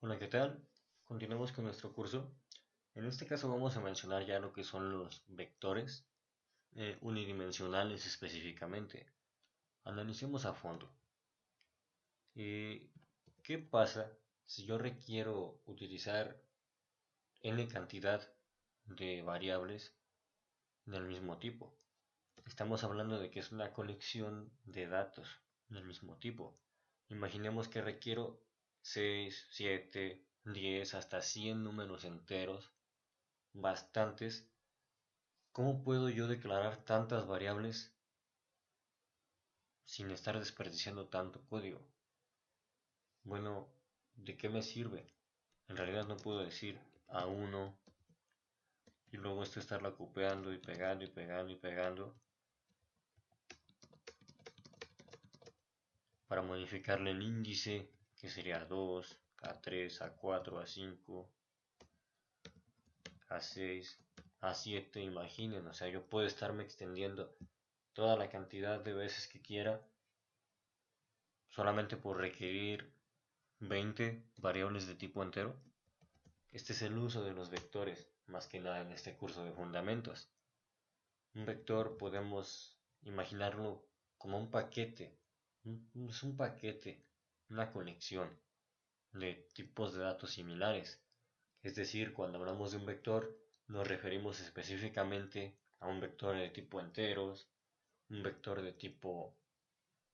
Hola, ¿qué tal? Continuamos con nuestro curso. En este caso vamos a mencionar ya lo que son los vectores unidimensionales específicamente. Analicemos a fondo. Eh, ¿Qué pasa si yo requiero utilizar n cantidad de variables del mismo tipo? Estamos hablando de que es una colección de datos del mismo tipo. Imaginemos que requiero 6, 7, 10, hasta 100 números enteros, bastantes. ¿Cómo puedo yo declarar tantas variables sin estar desperdiciando tanto código? Bueno, ¿de qué me sirve? En realidad no puedo decir a uno y luego esto estarla copiando y pegando y pegando y pegando para modificarle el índice, que sería a2, a3, a4, a5, a6, a7, imaginen, o sea, yo puedo estarme extendiendo toda la cantidad de veces que quiera solamente por requerir 20 variables de tipo entero. Este es el uso de los vectores, más que nada en este curso de fundamentos. Un vector podemos imaginarlo como un paquete, es un paquete, una conexión de tipos de datos similares. Es decir, cuando hablamos de un vector, nos referimos específicamente a un vector de tipo enteros, un vector de tipo,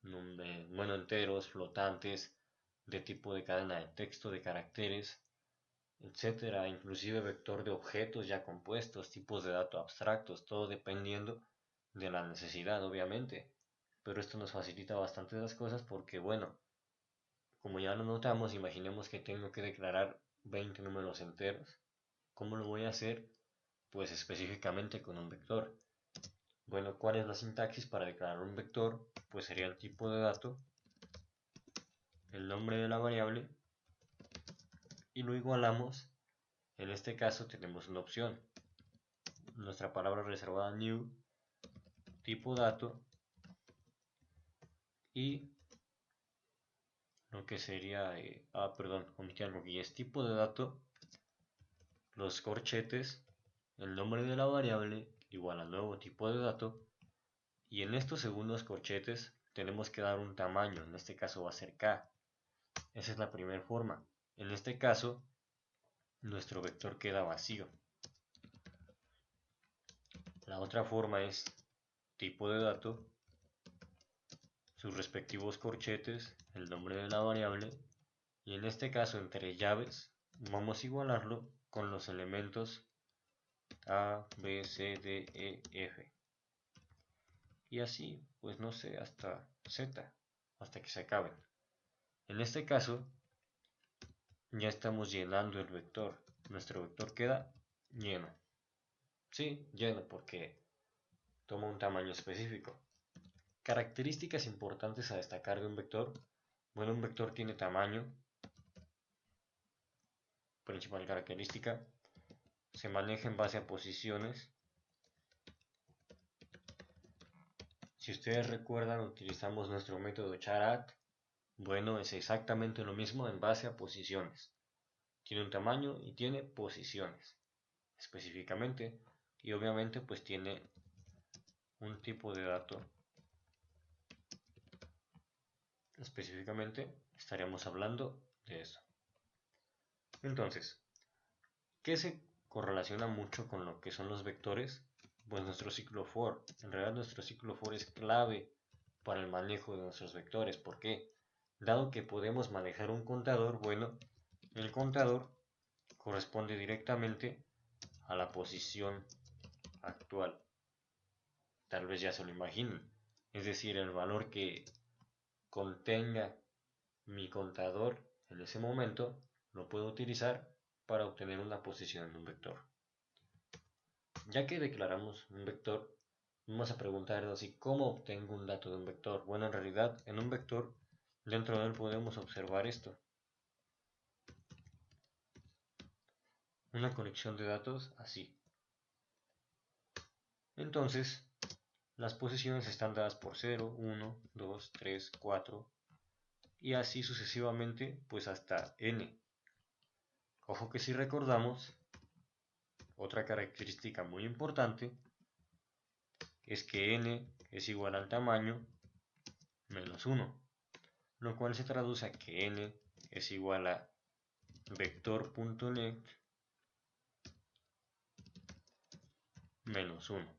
bueno, enteros, flotantes, de tipo de cadena de texto, de caracteres, etcétera, inclusive vector de objetos ya compuestos, tipos de datos abstractos, todo dependiendo de la necesidad, obviamente. Pero esto nos facilita bastante las cosas porque, bueno, como ya lo notamos, imaginemos que tengo que declarar 20 números enteros. ¿Cómo lo voy a hacer? Pues específicamente con un vector. Bueno, ¿cuál es la sintaxis para declarar un vector? Pues sería el tipo de dato, el nombre de la variable y lo igualamos. En este caso tenemos una opción. Nuestra palabra reservada new, tipo dato y lo que sería, perdón, omití algo que es tipo de dato, los corchetes, el nombre de la variable igual al nuevo tipo de dato y en estos segundos corchetes tenemos que dar un tamaño, en este caso va a ser k. Esa es la primera forma. En este caso, nuestro vector queda vacío. La otra forma es tipo de dato, sus respectivos corchetes, el nombre de la variable y en este caso entre llaves vamos a igualarlo con los elementos A, B, C, D, E, F y así, pues no sé, hasta Z, hasta que se acaben. En este caso ya estamos llenando el vector, nuestro vector queda lleno. Sí, lleno porque toma un tamaño específico. Características importantes a destacar de un vector. Bueno, un vector tiene tamaño, principal característica. Se maneja en base a posiciones. Si ustedes recuerdan, utilizamos nuestro método charat. Bueno, es exactamente lo mismo en base a posiciones. Tiene un tamaño y tiene posiciones específicamente. Y obviamente pues tiene un tipo de dato específicamente. Estaríamos hablando de eso. Entonces, ¿qué se correlaciona mucho con lo que son los vectores? Pues nuestro ciclo for. En realidad nuestro ciclo for es clave para el manejo de nuestros vectores. ¿Por qué? Dado que podemos manejar un contador, bueno, el contador corresponde directamente a la posición actual. Tal vez ya se lo imaginen. Es decir, el valor que contenga mi contador en ese momento lo puedo utilizar para obtener una posición en un vector. Ya que declaramos un vector, vamos a preguntarnos ¿y cómo obtengo un dato de un vector? Bueno, en realidad, en un vector, dentro de él podemos observar esto. Una conexión de datos así. Entonces, las posiciones están dadas por 0, 1, 2, 3, 4 y así sucesivamente, pues hasta n. Ojo que si recordamos, otra característica muy importante es que n es igual al tamaño menos 1, lo cual se traduce a que n es igual a vector.length menos 1.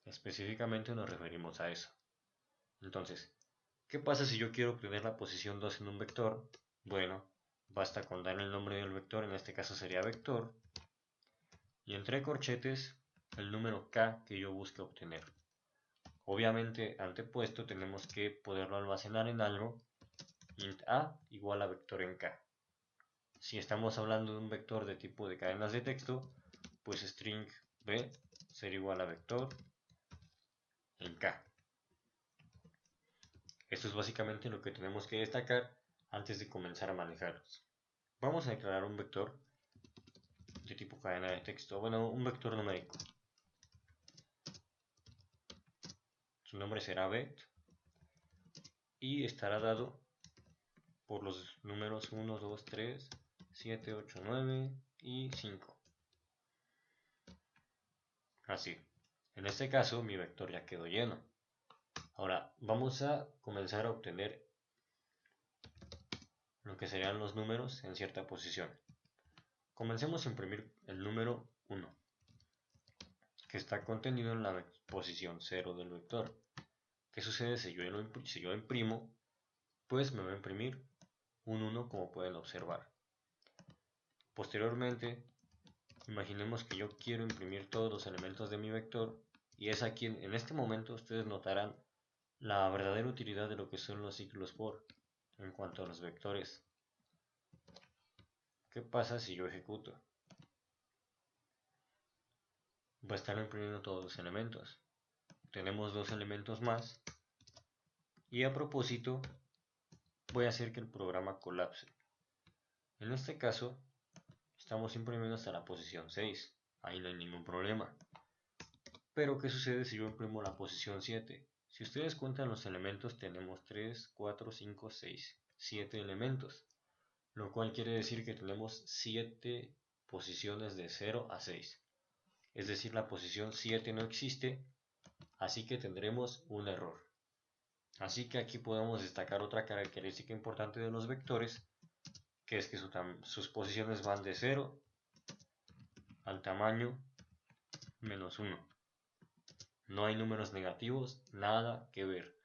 Específicamente nos referimos a eso. Entonces, ¿qué pasa si yo quiero obtener la posición 2 en un vector? Bueno, basta con dar el nombre del vector, en este caso sería vector, y entre corchetes el número k que yo busque obtener. Obviamente, antepuesto tenemos que poderlo almacenar en algo, int a igual a vector en k. Si estamos hablando de un vector de tipo de cadenas de texto, pues string b será igual a vector en k. Esto es básicamente lo que tenemos que destacar antes de comenzar a manejarlos. Vamos a declarar un vector de tipo cadena de texto, bueno, un vector numérico. Su nombre será vect y estará dado por los números 1, 2, 3, 7, 8, 9 y 5. Así. En este caso mi vector ya quedó lleno. Ahora vamos a comenzar a obtener lo que serían los números en cierta posición. Comencemos a imprimir el número 1, que está contenido en la posición 0 del vector. ¿Qué sucede si yo imprimo? Pues me va a imprimir un 1, como pueden observar. Posteriormente, imaginemos que yo quiero imprimir todos los elementos de mi vector, y es aquí en este momento ustedes notarán la verdadera utilidad de lo que son los ciclos for en cuanto a los vectores. ¿Qué pasa si yo ejecuto? Va a estar imprimiendo todos los elementos. Tenemos dos elementos más, y a propósito voy a hacer que el programa colapse. En este caso estamos imprimiendo hasta la posición 6, ahí no hay ningún problema. Pero ¿qué sucede si yo imprimo la posición 7? Si ustedes cuentan los elementos, tenemos 3, 4, 5, 6, 7 elementos, lo cual quiere decir que tenemos 7 posiciones de 0 a 6. Es decir, la posición 7 no existe, así que tendremos un error. Así que aquí podemos destacar otra característica importante de los vectores, que es que sus posiciones van de 0 al tamaño menos 1. No hay números negativos, nada que ver.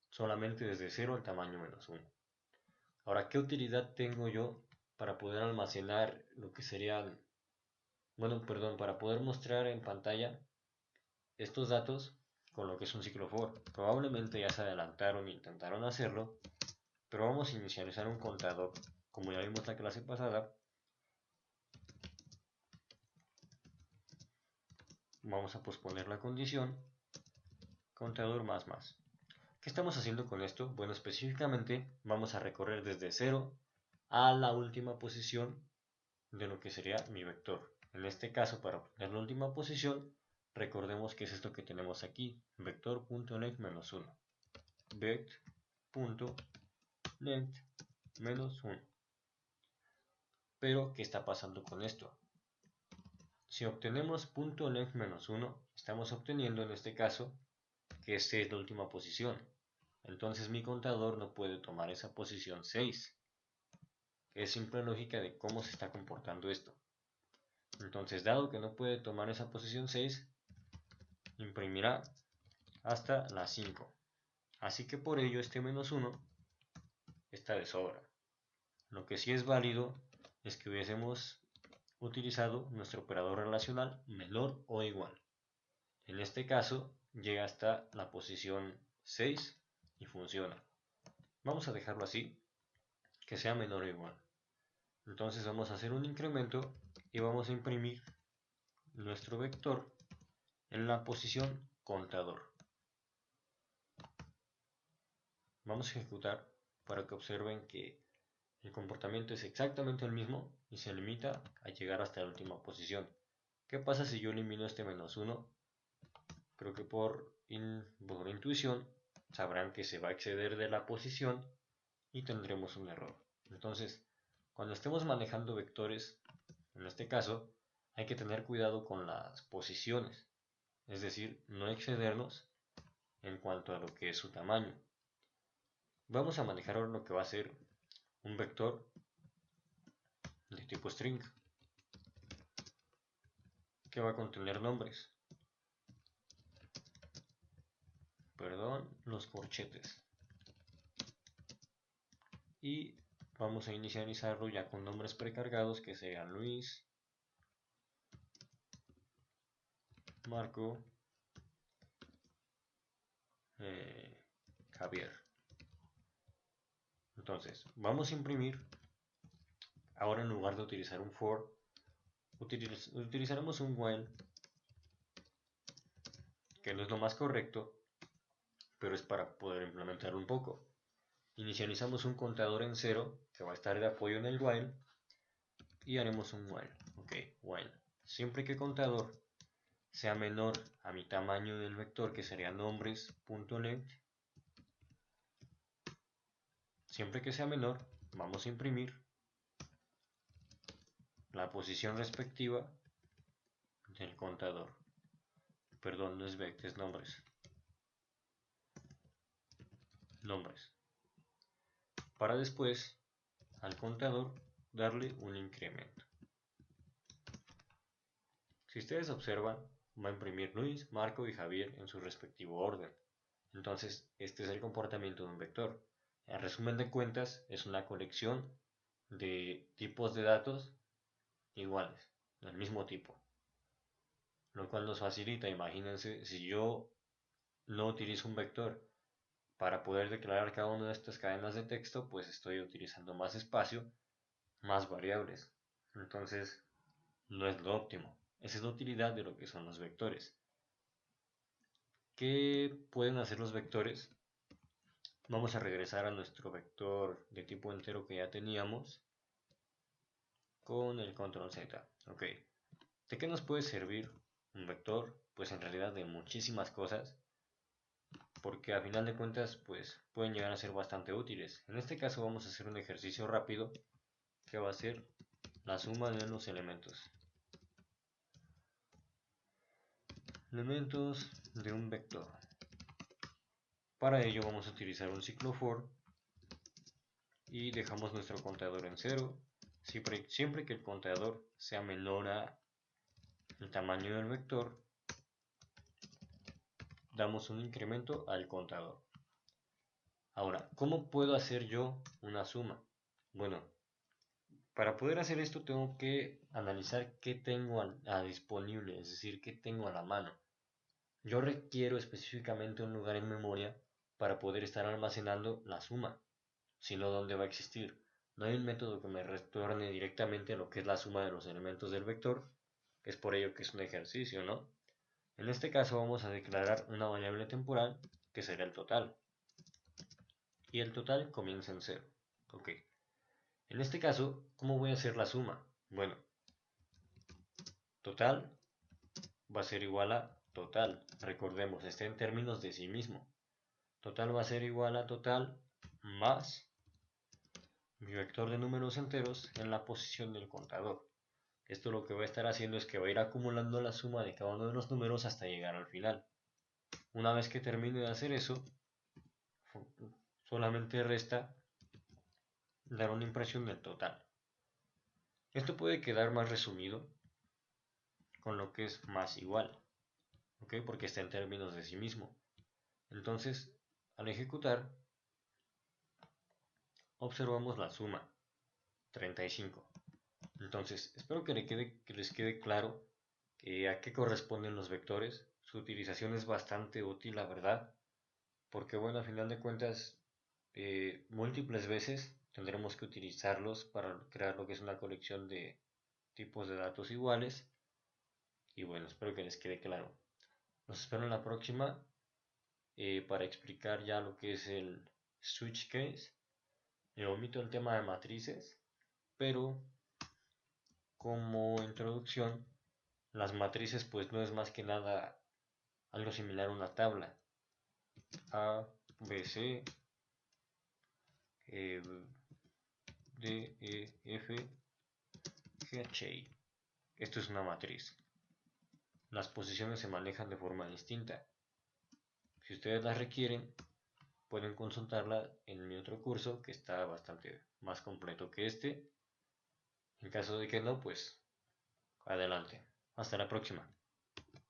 Solamente desde 0 al tamaño menos 1. Ahora, ¿qué utilidad tengo yo para poder almacenar lo que serían, para poder mostrar en pantalla estos datos con lo que es un ciclo for? Probablemente ya se adelantaron e intentaron hacerlo, pero vamos a inicializar un contador, como ya vimos la clase pasada. Vamos a posponer la condición, contador más más. ¿Qué estamos haciendo con esto? Bueno, específicamente vamos a recorrer desde 0 a la última posición de lo que sería mi vector. En este caso, para obtener la última posición, recordemos que es esto que tenemos aquí, vector.length menos 1. Vect.length menos 1. Pero, ¿qué está pasando con esto? Si obtenemos .length menos 1, estamos obteniendo en este caso que esta es la última posición. Entonces mi contador no puede tomar esa posición 6. Es simple lógica de cómo se está comportando esto. Entonces, dado que no puede tomar esa posición 6, imprimirá hasta la 5. Así que por ello este menos 1 está de sobra. Lo que sí es válido es que hubiésemos utilizado nuestro operador relacional menor o igual. En este caso llega hasta la posición 6 y funciona. Vamos a dejarlo así, que sea menor o igual. Entonces vamos a hacer un incremento y vamos a imprimir nuestro vector en la posición contador. Vamos a ejecutar para que observen que el comportamiento es exactamente el mismo y se limita a llegar hasta la última posición. ¿Qué pasa si yo elimino este menos 1? Creo que por intuición sabrán que se va a exceder de la posición y tendremos un error. Entonces, Cuando estemos manejando vectores, en este caso, hay que tener cuidado con las posiciones, es decir, no excedernos en cuanto a lo que es su tamaño. Vamos a manejar ahora lo que va a ser un vector de tipo string, que va a contener nombres. Perdón, los corchetes. Y vamos a inicializarlo ya con nombres precargados que sean Luis, Marco, Javier. Entonces, vamos a imprimir. Ahora en lugar de utilizar un for, utilizaremos un while, que no es lo más correcto, pero es para poder implementar un poco. Inicializamos un contador en 0 que va a estar de apoyo en el while y haremos un while. Ok, while. Siempre que contador sea menor a mi tamaño del vector, que sería nombres.length, siempre que sea menor, vamos a imprimir la posición respectiva del contador. Perdón, no es vect, es nombres. Nombres. Para después, al contador, darle un incremento. Si ustedes observan, va a imprimir Luis, Marco y Javier en su respectivo orden. Entonces, este es el comportamiento de un vector. En resumen de cuentas, es una colección de tipos de datos iguales, del mismo tipo. Lo cual nos facilita, imagínense, si yo no utilizo un vector para poder declarar cada una de estas cadenas de texto, pues estoy utilizando más espacio, más variables. Entonces, no es lo óptimo. Esa es la utilidad de lo que son los vectores. ¿Qué pueden hacer los vectores? Vamos a regresar a nuestro vector de tipo entero que ya teníamos con el control Z. Ok. ¿De qué nos puede servir un vector? Pues en realidad de muchísimas cosas, porque a final de cuentas pues pueden llegar a ser bastante útiles. En este caso vamos a hacer un ejercicio rápido que va a ser la suma de los elementos. Elementos de un vector. Para ello vamos a utilizar un ciclo for y dejamos nuestro contador en 0, siempre que el contador sea menor a el tamaño del vector, damos un incremento al contador. Ahora, ¿cómo puedo hacer yo una suma? Bueno, para poder hacer esto tengo que analizar qué tengo a disponible, es decir, qué tengo a la mano. Yo requiero específicamente un lugar en memoria para poder estar almacenando la suma, si no, ¿dónde va a existir? No hay un método que me retorne directamente a lo que es la suma de los elementos del vector, es por ello que es un ejercicio, ¿no? En este caso vamos a declarar una variable temporal que será el total. Y el total comienza en 0. Ok. En este caso, ¿cómo voy a hacer la suma? Bueno, total va a ser igual a total. Recordemos, está en términos de sí mismo. Total va a ser igual a total más mi vector de números enteros en la posición del contador. Esto lo que va a estar haciendo es que va a ir acumulando la suma de cada uno de los números hasta llegar al final. Una vez que termine de hacer eso, solamente resta dar una impresión del total. Esto puede quedar más resumido con lo que es más igual, ¿ok? Porque está en términos de sí mismo. Entonces, al ejecutar, observamos la suma, 35. Entonces, espero que les quede claro a qué corresponden los vectores. Su utilización es bastante útil, la verdad, porque bueno, a final de cuentas, múltiples veces tendremos que utilizarlos para crear lo que es una colección de tipos de datos iguales. Y bueno, espero que les quede claro. Los espero en la próxima para explicar ya lo que es el switch case. Omito el tema de matrices, pero como introducción, las matrices pues no es más que nada algo similar a una tabla. A, B, C, D, E, F, G, H, I. Esto es una matriz. Las posiciones se manejan de forma distinta. Si ustedes las requieren, pueden consultarla en mi otro curso que está bastante más completo que este. En caso de que no, pues adelante. Hasta la próxima.